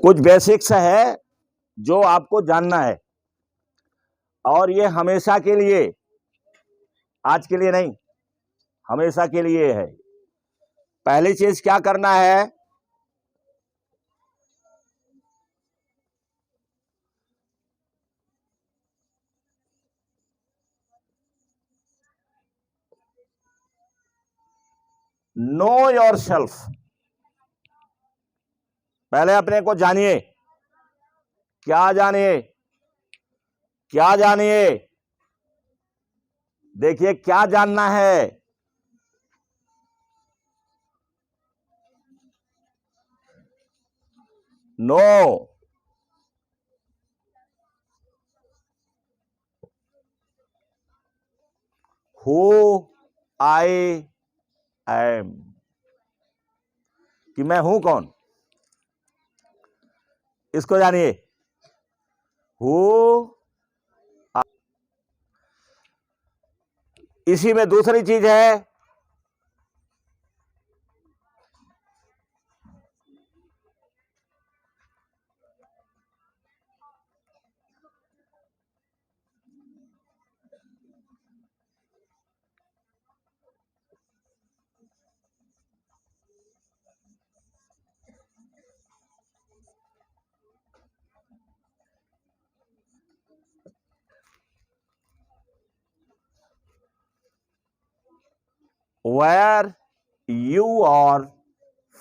कुछ बेसिक्स है जो आपको जानना है, और ये हमेशा के लिए, आज के लिए नहीं, हमेशा के लिए है। पहली चीज क्या करना है, नो योर सेल्फ। पहले अपने को जानिए। क्या जानिए? क्या जानिए? देखिए क्या जानना है। नो हु आई एम, कि मैं हूं कौन, इसको जानिए। हु, इसी में दूसरी चीज है, where you are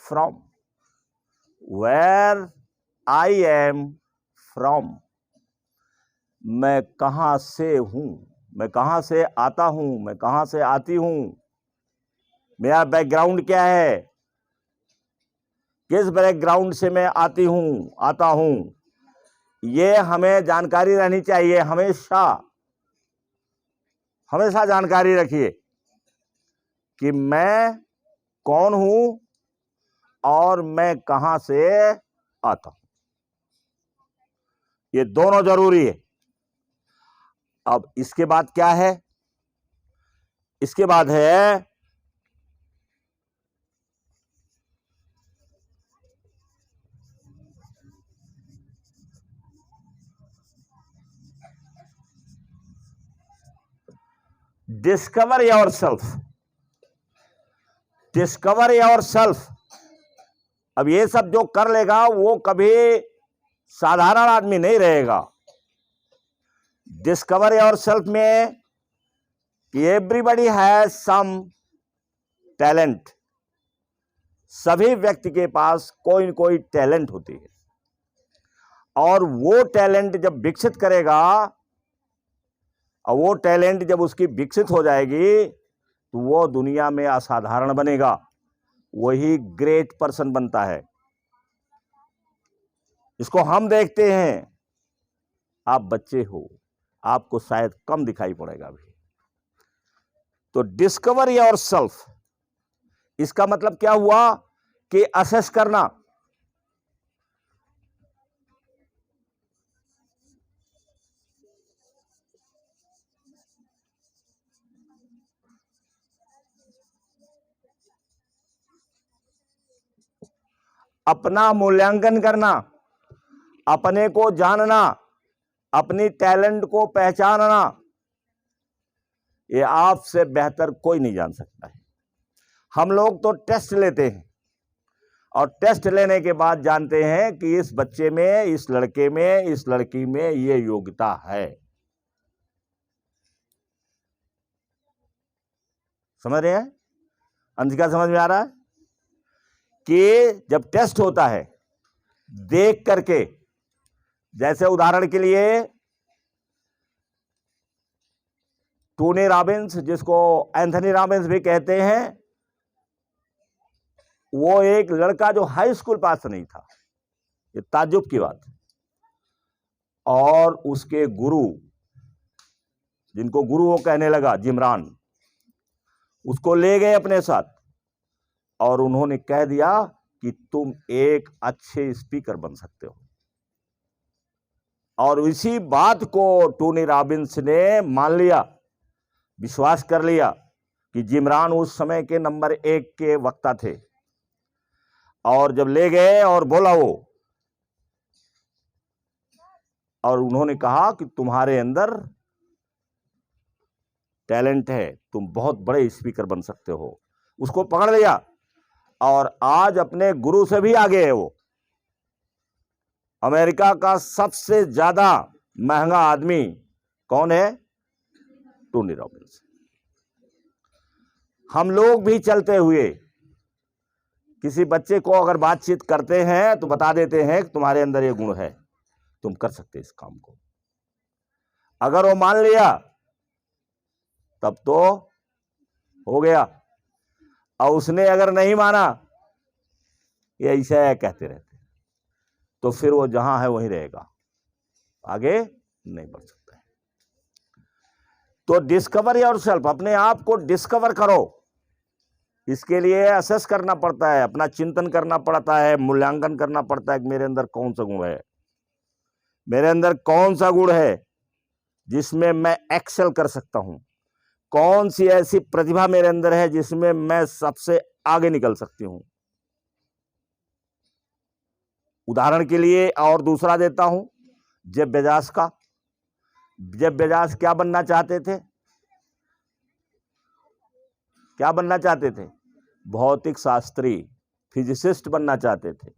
from, where I am from, मैं कहां से हूं, मैं कहां से आता हूं, मैं कहां से आती हूं, मेरा बैकग्राउंड क्या है, किस बैकग्राउंड से मैं आती हूं, आता हूं, ये हमें जानकारी रहनी चाहिए। हमेशा हमेशा जानकारी रखिए कि मैं कौन हूं और मैं कहां से आता हूं, ये दोनों जरूरी है। अब इसके बाद क्या है, इसके बाद है discover your self. Discover your self. अब ये सब जो कर लेगा वो कभी साधारण आदमी नहीं रहेगा। डिस्कवर योर सेल्फ में एवरीबडी हैज सम टैलेंट। सभी व्यक्ति के पास कोई न कोई टैलेंट होती है, और वो टैलेंट जब विकसित करेगा, और वो टैलेंट जब उसकी विकसित हो जाएगी तो वो दुनिया में असाधारण बनेगा, वही ग्रेट पर्सन बनता है। इसको हम देखते हैं, आप बच्चे हो, आपको शायद कम दिखाई पड़ेगा अभी। तो डिस्कवर योर सेल्फ, इसका मतलब क्या हुआ कि असेस करना। अपना मूल्यांकन करना, अपने को जानना, अपनी टैलेंट को पहचानना, ये आपसे बेहतर कोई नहीं जान सकता है। हम लोग तो टेस्ट लेते हैं, और टेस्ट लेने के बाद जानते हैं कि इस बच्चे में, इस लड़के में, इस लड़की में ये योग्यता है। समझ रहे हैं? अंशिका, समझ में आ रहा है कि जब टेस्ट होता है देख करके, जैसे उदाहरण के लिए टोनी रॉबिन्स, जिसको एंथनी रॉबिन्स भी कहते हैं, वो एक लड़का जो हाई स्कूल पास नहीं था, ये ताज्जुब की बात है। और उसके गुरु, जिनको गुरु वो कहने लगा, जिमरान, उसको ले गए अपने साथ, और उन्होंने कह दिया कि तुम एक अच्छे स्पीकर बन सकते हो। और इसी बात को टोनी रॉबिन्स ने मान लिया, विश्वास कर लिया कि जिमरान उस समय के नंबर 1 के वक्ता थे। और जब ले गए और बोला वो और उन्होंने कहा कि तुम्हारे अंदर टैलेंट है, तुम बहुत बड़े स्पीकर बन सकते हो। उसको पकड़ लिया और आज अपने गुरु से भी आगे है वो। अमेरिका का सबसे ज्यादा महंगा आदमी कौन है? Tony Robbins. हम लोग भी चलते हुए किसी बच्चे को अगर बातचीत करते हैं तो बता देते हैं कि तुम्हारे अंदर ये गुण है, तुम कर सकते इस काम को। अगर वो मान लिया तब तो हो गया, और उसने अगर नहीं माना, ये ऐसा कहते रहते, तो फिर वो जहां है वहीं रहेगा, आगे नहीं बढ़ सकता है। तो डिस्कवर योरसेल्फ, अपने आप को डिस्कवर करो। इसके लिए असेस करना पड़ता है, अपना चिंतन करना पड़ता है, मूल्यांकन करना पड़ता है कि मेरे अंदर कौन सा गुण है, मेरे अंदर कौन सा गुण है जिसमें मैं एक्सेल कर सकता हूं, कौन सी ऐसी प्रतिभा मेरे अंदर है जिसमें मैं सबसे आगे निकल सकती हूं। उदाहरण के लिए और दूसरा देता हूं, जेफ बेजोस का। जेफ बेजोस क्या बनना चाहते थे? क्या बनना चाहते थे? भौतिक शास्त्री, फिजिसिस्ट बनना चाहते थे।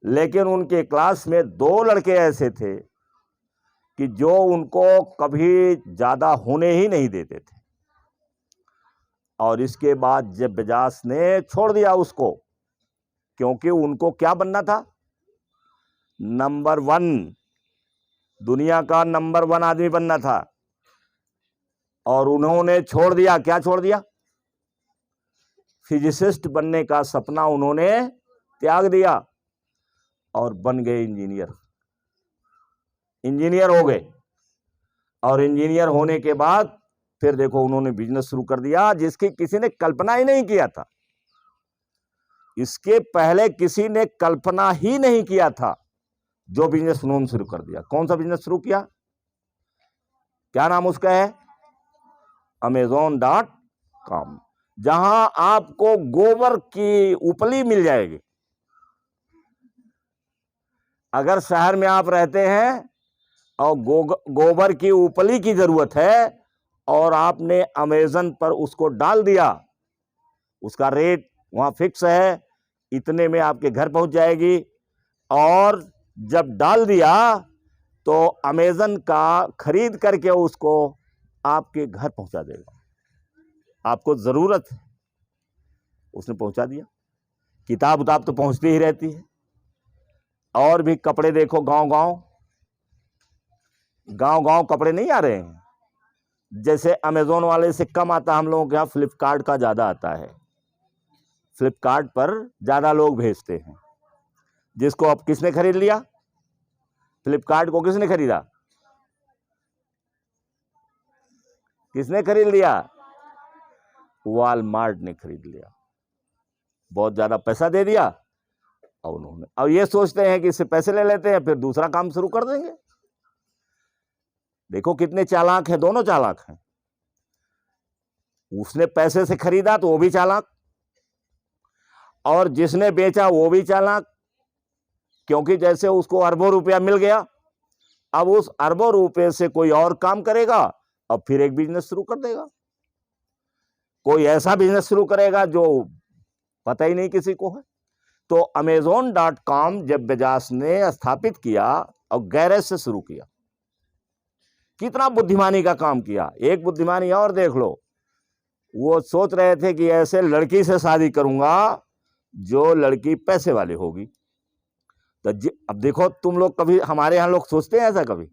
लेकिन उनके क्लास में 2 लड़के ऐसे थे कि जो उनको कभी ज्यादा होने ही नहीं देते थे, और इसके बाद जेफ बेजोस ने छोड़ दिया उसको, क्योंकि उनको क्या बनना था? नंबर 1, दुनिया का नंबर 1 आदमी बनना था। और उन्होंने छोड़ दिया, क्या छोड़ दिया? फिजिसिस्ट बनने का सपना उन्होंने त्याग दिया और बन गए इंजीनियर। इंजीनियर हो गए, और इंजीनियर होने के बाद फिर देखो उन्होंने बिजनेस शुरू कर दिया जिसकी किसी ने कल्पना ही नहीं किया था। इसके पहले किसी ने कल्पना ही नहीं किया था, जो बिजनेस उन्होंने शुरू कर दिया। कौन सा बिजनेस शुरू किया? क्या नाम उसका है? Amazon.com, जहां आपको गोबर की उपली मिल जाएगी। अगर शहर में आप रहते हैं और गोबर की उपली की जरूरत है और आपने अमेजन पर उसको डाल दिया, उसका रेट वहां फिक्स है, इतने में आपके घर पहुंच जाएगी। और जब डाल दिया तो अमेजन का खरीद करके उसको आपके घर पहुंचा देगा। आपको जरूरत है, उसने पहुंचा दिया। किताब उताब तो पहुंचती ही रहती है। और भी कपड़े देखो, गांव गांव कपड़े नहीं आ रहे हैं। जैसे अमेजोन वाले से कम आता हम लोगों के यहाँ, फ्लिपकार्ट का ज्यादा आता है। फ्लिपकार्ट पर ज्यादा लोग भेजते हैं। जिसको अब किसने खरीद लिया? फ्लिपकार्ट को किसने खरीदा? किसने खरीद लिया? वॉलमार्ट ने खरीद लिया। बहुत ज्यादा पैसा दे दिया और उन्होंने, अब ये सोचते हैं कि इससे पैसे ले लेते हैं, फिर दूसरा काम शुरू कर देंगे। देखो कितने चालाक हैं, दोनों चालाक हैं। उसने पैसे से खरीदा तो वो भी चालाक, और जिसने बेचा वो भी चालाक, क्योंकि जैसे उसको अरबों रुपया मिल गया, अब उस अरबों रुपए से कोई और काम करेगा और फिर एक बिजनेस शुरू कर देगा। कोई ऐसा बिजनेस शुरू करेगा जो पता ही नहीं किसी को है। तो Amazon.com जब बेजोस ने स्थापित किया और गैरेज से शुरू किया, कितना बुद्धिमानी का काम किया। एक बुद्धिमानी और देख लो, वो सोच रहे थे कि ऐसे लड़की से शादी करूंगा जो लड़की पैसे वाली होगी। तो अब देखो तुम लोग, कभी हमारे यहाँ लोग सोचते हैं ऐसा कभी?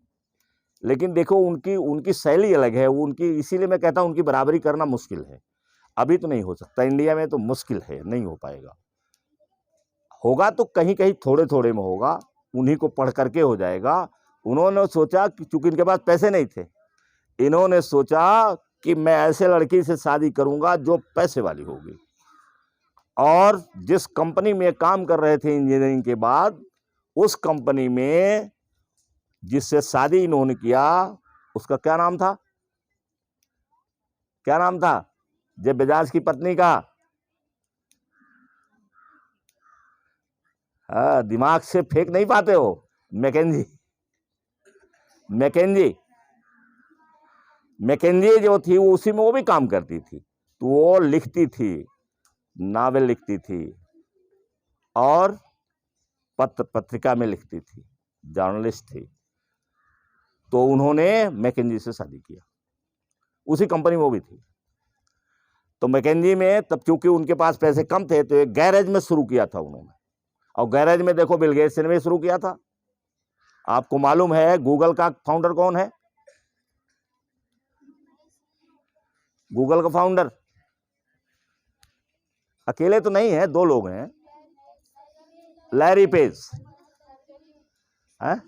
लेकिन देखो उनकी शैली अलग है, उनकी, इसीलिए मैं कहता हूं उनकी बराबरी करना मुश्किल है। अभी तो नहीं हो सकता, इंडिया में तो मुश्किल है, नहीं हो पाएगा। होगा तो कहीं कहीं थोड़े थोड़े में होगा, उन्हीं को पढ़ करके हो जाएगा। उन्होंने सोचा कि चूंकि इनके पास पैसे नहीं थे, इन्होंने सोचा कि मैं ऐसे लड़की से शादी करूंगा जो पैसे वाली होगी। और जिस कंपनी में काम कर रहे थे इंजीनियरिंग के बाद, उस कंपनी में जिससे शादी इन्होंने किया, उसका क्या नाम था? क्या नाम था जेफ बेजोस की पत्नी का? दिमाग से फेंक नहीं पाते हो? मैकेंजी। मैकेंजी जो थी वो उसी में वो भी काम करती थी, तो वो लिखती थी, नावल लिखती थी और पत्रिका में लिखती थी, जर्नलिस्ट थी। तो उन्होंने मैकेंजी से शादी किया, उसी कंपनी में वो भी थी। तो मैकेंजी में तब चूंकि उनके पास पैसे कम थे तो एक गैरेज में शुरू किया था उन्होंने, और गैरेज में देखो बिल गेट्स ने भी शुरू किया था। आपको मालूम है गूगल का फाउंडर कौन है? गूगल का फाउंडर अकेले तो नहीं है, दो लोग हैं, लैरी पेज। हाँ,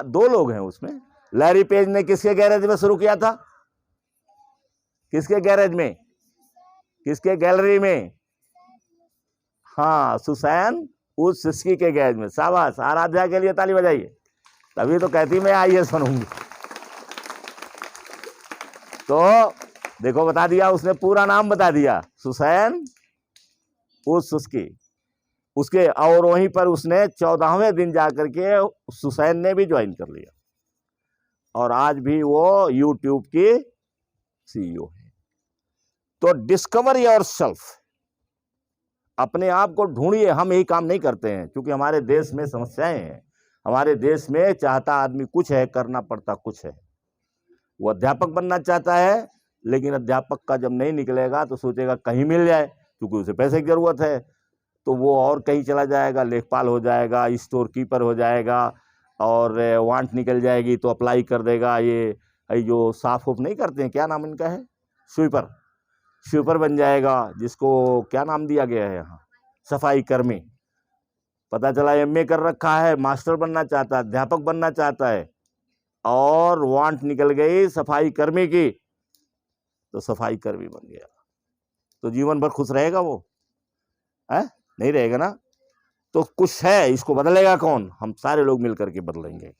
दो लोग हैं उसमें। लैरी पेज ने किसके गैरेज में शुरू किया था? किसके गैरेज में? किसके गैलरी में? हाँ, सुसैन उस के गैरेज में। शाबाश, आराध्या के लिए ताली बजाइए, तभी तो कहती मैं आइए सुनूंगी। तो देखो बता दिया उसने, पूरा नाम बता दिया, सुसैन उसकी उसके। और वहीं पर उसने 14वें दिन जाकर के सुसैन ने भी ज्वाइन कर लिया, और आज भी वो यूट्यूब की सीईओ है। तो डिस्कवर योरसेल्फ, अपने आप को ढूंढिए। हम यही काम नहीं करते हैं क्योंकि हमारे देश में समस्याएं हैं। हमारे देश में चाहता आदमी कुछ है, करना पड़ता कुछ है। वो अध्यापक बनना चाहता है, लेकिन अध्यापक का जब नहीं निकलेगा तो सोचेगा कहीं मिल जाए, क्योंकि उसे पैसे की जरूरत है, तो वो और कहीं चला जाएगा, लेखपाल हो जाएगा, स्टोर कीपर हो जाएगा, और वांट निकल जाएगी तो अप्लाई कर देगा। ये जो साफ उफ नहीं करते हैं, क्या नाम इनका है, स्वीपर बन जाएगा, जिसको क्या नाम दिया गया है यहाँ, सफाई कर्मी। पता चला एमए कर रखा है, मास्टर बनना चाहता है, अध्यापक बनना चाहता है, और वांट निकल गई सफाई कर्मी की, तो सफाई कर्मी बन गया। तो जीवन भर खुश रहेगा वो? नहीं रहेगा ना। तो कुछ है, इसको बदलेगा कौन? हम सारे लोग मिलकर के बदलेंगे।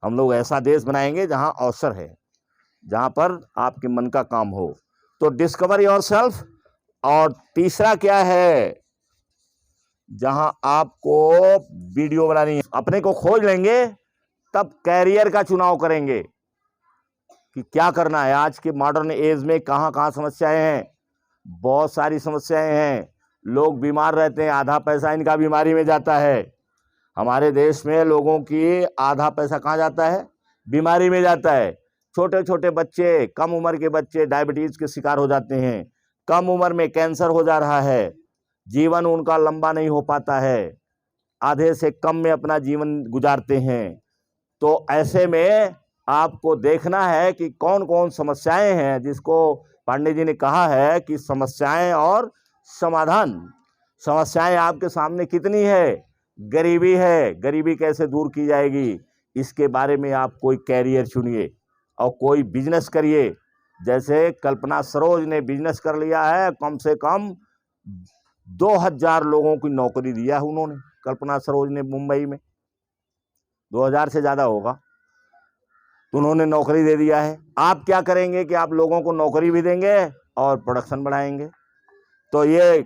हम लोग ऐसा देश बनाएंगे जहां अवसर है, जहां पर आपके मन का काम हो। तो डिस्कवर योरसेल्फ। और तीसरा क्या है? जहां आपको वीडियो बनानी है, अपने को खोज लेंगे, तब कैरियर का चुनाव करेंगे कि क्या करना है। आज के मॉडर्न एज में कहां कहां समस्याएं हैं, बहुत सारी समस्याएं हैं। लोग बीमार रहते हैं, आधा पैसा इनका बीमारी में जाता है। हमारे देश में लोगों की आधा पैसा कहाँ जाता है? बीमारी में जाता है। छोटे छोटे बच्चे, कम उम्र के बच्चे डायबिटीज के शिकार हो जाते हैं, कम उम्र में कैंसर हो जा रहा है, जीवन उनका लंबा नहीं हो पाता है, आधे से कम में अपना जीवन गुजारते हैं। तो ऐसे में आपको देखना है कि कौन कौन समस्याएं हैं, जिसको पांडे जी ने कहा है कि समस्याएं और समाधान। समस्याएं आपके सामने कितनी है? गरीबी है, गरीबी कैसे दूर की जाएगी, इसके बारे में आप कोई कैरियर चुनिए और कोई बिजनेस करिए। जैसे कल्पना सरोज ने बिजनेस कर लिया है, कम से कम 2000 लोगों की नौकरी दिया है उन्होंने, कल्पना सरोज ने मुंबई में। 2000 से ज्यादा होगा, तो उन्होंने नौकरी दे दिया है। आप क्या करेंगे कि आप लोगों को नौकरी भी देंगे और प्रोडक्शन बढ़ाएंगे। तो ये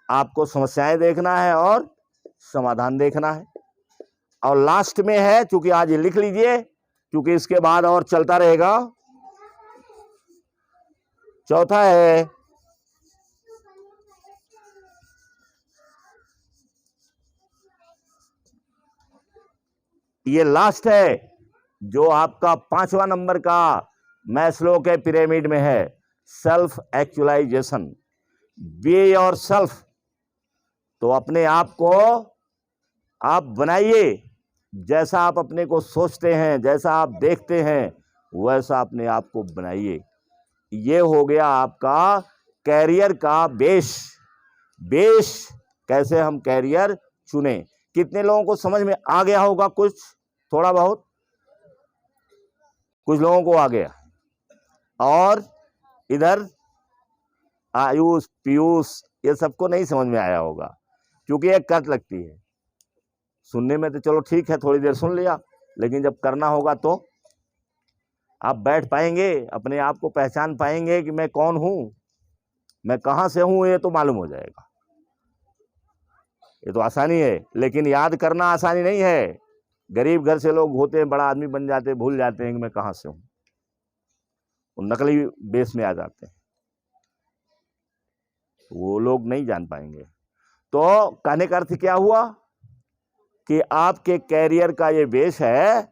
आपको समस्याएं देखना है और समाधान देखना है। और लास्ट में है, चूंकि आज ये लिख लीजिए, क्योंकि इसके बाद और चलता रहेगा। चौथा है ये लास्ट है, जो आपका 5वां नंबर का मैस्लो के पिरामिड में है, सेल्फ एक्चुअलाइजेशन। Be yourself. तो अपने आप को आप बनाइए, जैसा आप अपने को सोचते हैं, जैसा आप देखते हैं, वैसा अपने आप को बनाइए। ये हो गया आपका कैरियर का बेस। कैसे हम कैरियर चुने। कितने लोगों को समझ में आ गया होगा? कुछ थोड़ा बहुत, कुछ लोगों को आ गया। और इधर आयुष, पीयूष, ये सबको नहीं समझ में आया होगा, क्योंकि एक कट लगती है। सुनने में तो चलो ठीक है, थोड़ी देर सुन लिया, लेकिन जब करना होगा तो आप बैठ पाएंगे, अपने आप को पहचान पाएंगे कि मैं कौन हूं, मैं कहां से हूं, ये तो मालूम हो जाएगा। ये तो आसानी है, लेकिन याद करना आसानी नहीं है। गरीब घर से लोग होते हैं, बड़ा आदमी बन जाते हैं, भूल जाते हैं कि मैं कहाँ से हूं, वो नकली बेस में आ जाते हैं, वो लोग नहीं जान पाएंगे। तो कहने का अर्थ क्या हुआ कि आपके कैरियर का ये बेस है,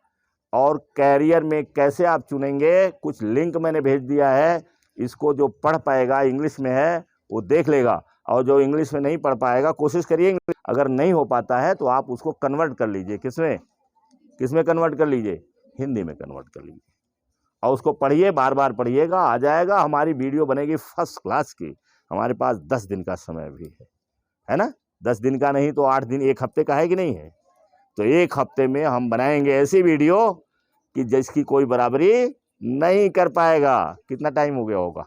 और कैरियर में कैसे आप चुनेंगे, कुछ लिंक मैंने भेज दिया है, इसको जो पढ़ पाएगा, इंग्लिश में है, वो देख लेगा, और जो इंग्लिश में नहीं पढ़ पाएगा कोशिश करिए, अगर नहीं हो पाता है तो आप उसको कन्वर्ट कर लीजिए, किसमें कन्वर्ट कर लीजिए, हिंदी में कन्वर्ट कर लीजिए, और उसको पढ़िए, बार बार पढ़िएगा, आ जाएगा। हमारी वीडियो बनेगी फर्स्ट क्लास की। हमारे पास 10 दिन का समय भी है ना, 10 दिन का नहीं तो 8 दिन, 1 हफ्ते का है कि नहीं है। तो 1 हफ्ते में हम बनाएंगे ऐसी वीडियो कि जिसकी कोई बराबरी नहीं कर पाएगा। कितना टाइम हो गया होगा?